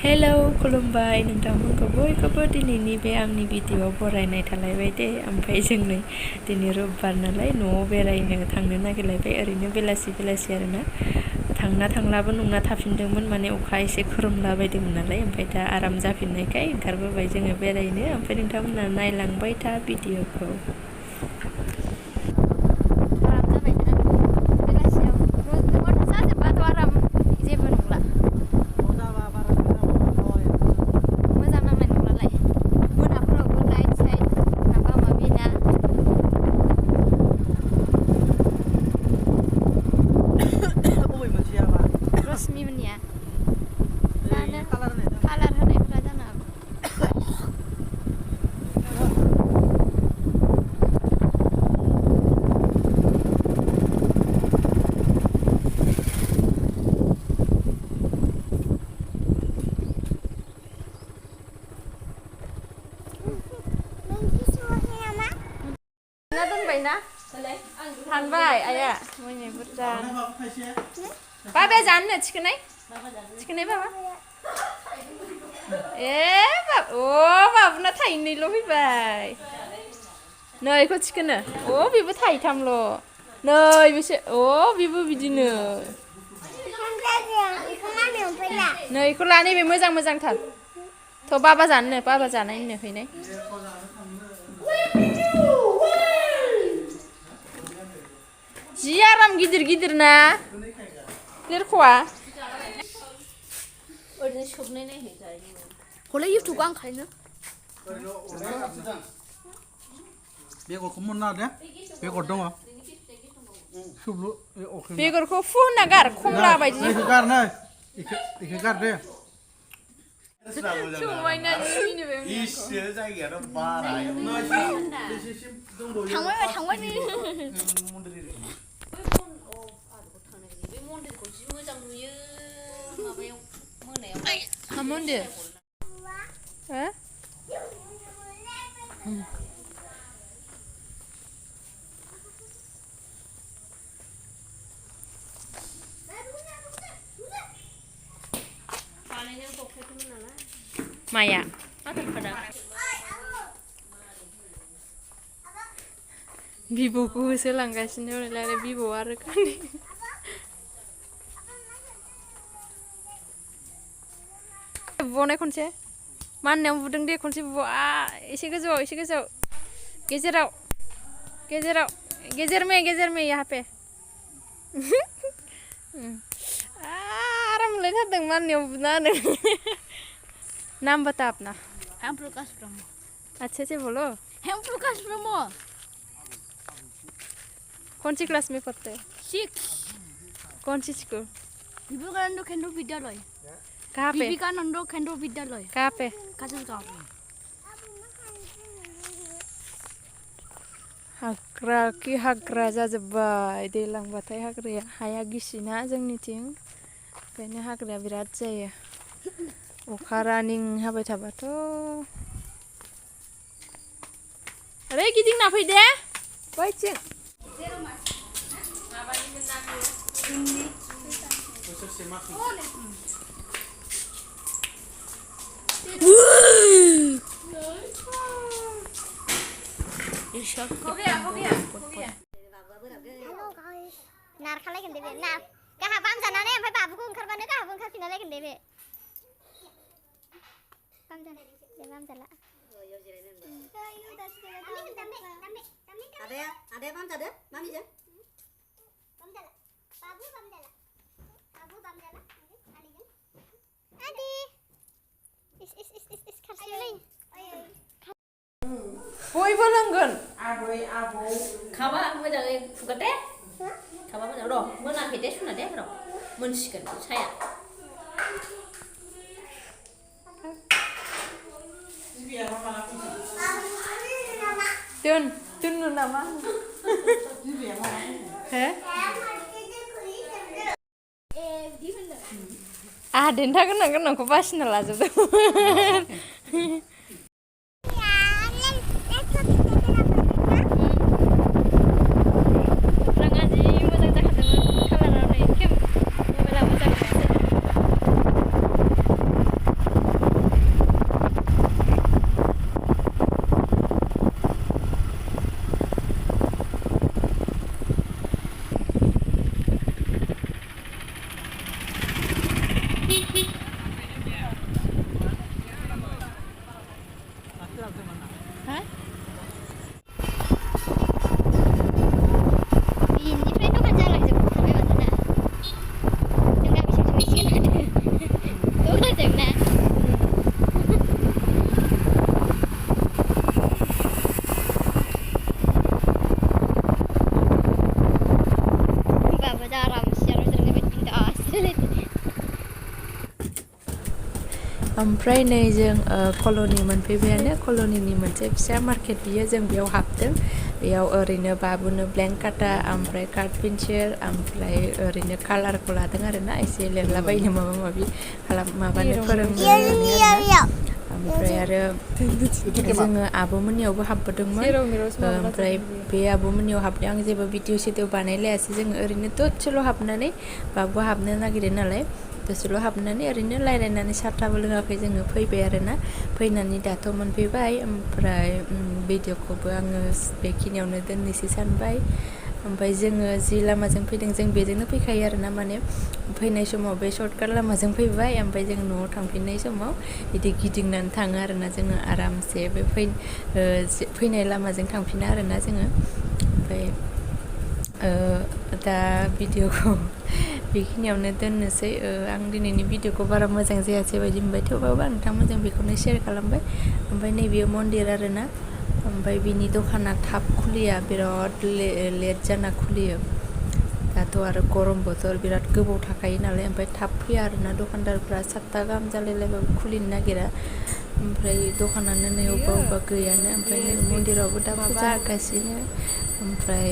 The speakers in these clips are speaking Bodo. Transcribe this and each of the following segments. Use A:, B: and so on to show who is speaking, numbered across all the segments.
A: हेलौ खुलुमबाय नोंथांमोनखौ बयखौबो दिनैनि बे आंनि भिडिअ'आव बरायनाय थालायबाय दे। ओमफ्राय जों नै दिनै रबिबार नालाय न'आव बेरायनो थांनो नागिरलायबाय, ओरैनो बेलासि आरोना। थांलाबो नङा, थाफिनदोंमोन, माने अखा एसे खोरोमलाबायदोंमोन नालाय। ओमफ्राय दा आराम जाफिननायखाय ओंखारबोबाय जोङो बेरायनो। ओमफ्राय नोंथांमोना नायलांबाय था भिडिअ'खौ। थानबाय आया मैने बुरजा बाबाया जानो थिखोनाय बाबा बाबुना थाइनैल' फैबाय नै इखौ थिखोनो बेबो थाइथामल' नै बेसे बेबो बिदिनो नै इखौ ला नैबे मोजांथार थ' बाबा जानायनो हैनाय जि आराम गिदिर ना लेरख'आ ओरैनो सोबनाय नायहैजायो हले इउटुबआव आं खायनो
B: बेगरखौ मोनना दे बेगर दङ सुबलु
A: बेगरखौ फुना गार खमला बायदि
B: इखो गार नै इखो गार दे
A: संबायना मिनिबाय
C: इसे जायगायाथ' बाराय
A: थांबाय नै
D: बे मन्दिरखौ जि मोजां नुयो माबायाव मोनायाव
A: मा मन्दिर हो माया बिब'खौ होसोलांगासिनो आरो बिब'आ रोखोमनि बुबावनाय खनसे माननायाव बुदों दे खनसे बुबाव एसे गोजौआव गेजेराव गेजेर में यहाँ पे आराम मोनलायथारदों माननायाव बुना होनो नाम बता अपना
D: हम प्रकाश ब्रह्म
A: अच्छे से बोलो
D: हम प्रकाश ब्रह्म
A: कौन सी क्लास में पढ़ते हो
D: 6
A: कौन सी स्कूल
D: विवेकानंद केंद्र विद्यालय
A: कहाँ पे
D: विवेकानंद केंद्र विद्यालय
A: कहाँ पे
D: काजलगांव
A: हाग्रा जाजोब्बाय दैलांबाथाय हाग्राया हाया गिसिना जोंनिथिं ओंखायनो हाग्राया बिराद जायो अखा रानिं हाबाय थाबाथ' ओरै गिदिंना फै दे बैथिं
E: नारखालायगोन दे बे गाहा बामजानानै ओमफ्राय बाबुखौ ओंखारबानो गाहाबो ओंखारफिनलायगोन दे बे बामजाला
D: आदाया बामजादो मामिजों
E: बाबु बामजाला आदि इस खारसिलै
A: बयबो लोंगोन
B: आबै आबौ
D: खाबा मोजाङै फुगार दे खाबा मोजां र' मोनाखै दे सुना दे र' मोनसिगोन साया
A: दोननो नामा हो आहा देन्था गोनांखौ बासिना लाजोबदों
E: Ha? Beनिफ्राय दखान जालांजोबखाबाय माथो ना? जों गामिसिम सहैसिगोन आरो दखानजों ना? होमबाबो जा आराम सियाराव जिरायनाय बायदि बिन्दास रायलायदो।
A: ओमफ्राय नै जों कल'नि मोनफैबायानो कल'निनि मोनसे फिसा मार्केट बियो जों बेयाव हाबदों बेयाव ओरैनो बाबुनो ब्लेंक काटा ओमफ्राय कार्ड पेन्सिल ओमफ्राय ओरैनो कालारखौ लादों आरोना एसे लिरलाबायनो माबा माबि माबानो फोरोंनो ओमफ्राय आरो जोङो आब'मोननियावबो हाबबोदोंमोन ओमफ्राय बे आब'मोननियाव हाबनायाव आं जेबो भिडिअ सिडिअ बानायलायासै जोङो ओरैनो दसेल' हाबनानै बाबुआ हाबनो नागिरदों नालाय दसेल' हाबनानै ओरैनो रायलायनानै साहाबो लोङाखै जोङो फैबाय आरोना फैनानै दाथ' मोनफैबाय ओमफ्राय भिडिअखौबो आङो बेखिनियावनो दोननोसै सानबाय ओमफ्राय जोङो जि लामाजों फैदों जों बेजोंनो फैखायो आरोना माने फैनाय समाव बे सर्टकाट लामाजों फैबाय ओमफ्राय जों न'आव थांफिननाय समाव बिदि गिदिंनानै थाङो आरोना जोङो आरामसे बे फैनाय लामाजों थांफिना आरोना जोङो ओमफ्राय दा भिडिअखौ बेखिनियावनो दोननोसै आं दिनैनि भिडिअखौ बारा मोजां जायासै बायदि मोनबाय थेवबाबो आं नोंथांमोनजों बेखौनो शेयार खालामबाय ओमफ्राय नैबेयो मन्दिर आरोना ओमफ्राय बिनि दखाना थाब खुलिया बिराद लेट जाना खुलियो दाथ' आरो गरम बोथोर बिराद गोबाव थाखायो नालाय ओमफ्राय थाब फैया आरोना दखानदारफ्रा 7ता गाहाम जालायलायबाबो खुलिनो नागिरा ओमफ्राय दखानानो नै अबेबा गैयानो ओमफ्राय नै मन्दिरावबो दा फुजा होगासिनो ओमफ्राय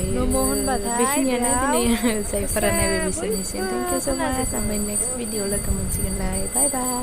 A: बेखिनियानो दिनै जायफोरा नायबाय बिसोरनिसिम थेंक इउ स' माच ओमफ्राय नेक्स्ट भिडिअ लोगो मोनसिगोनलाय बाय बाय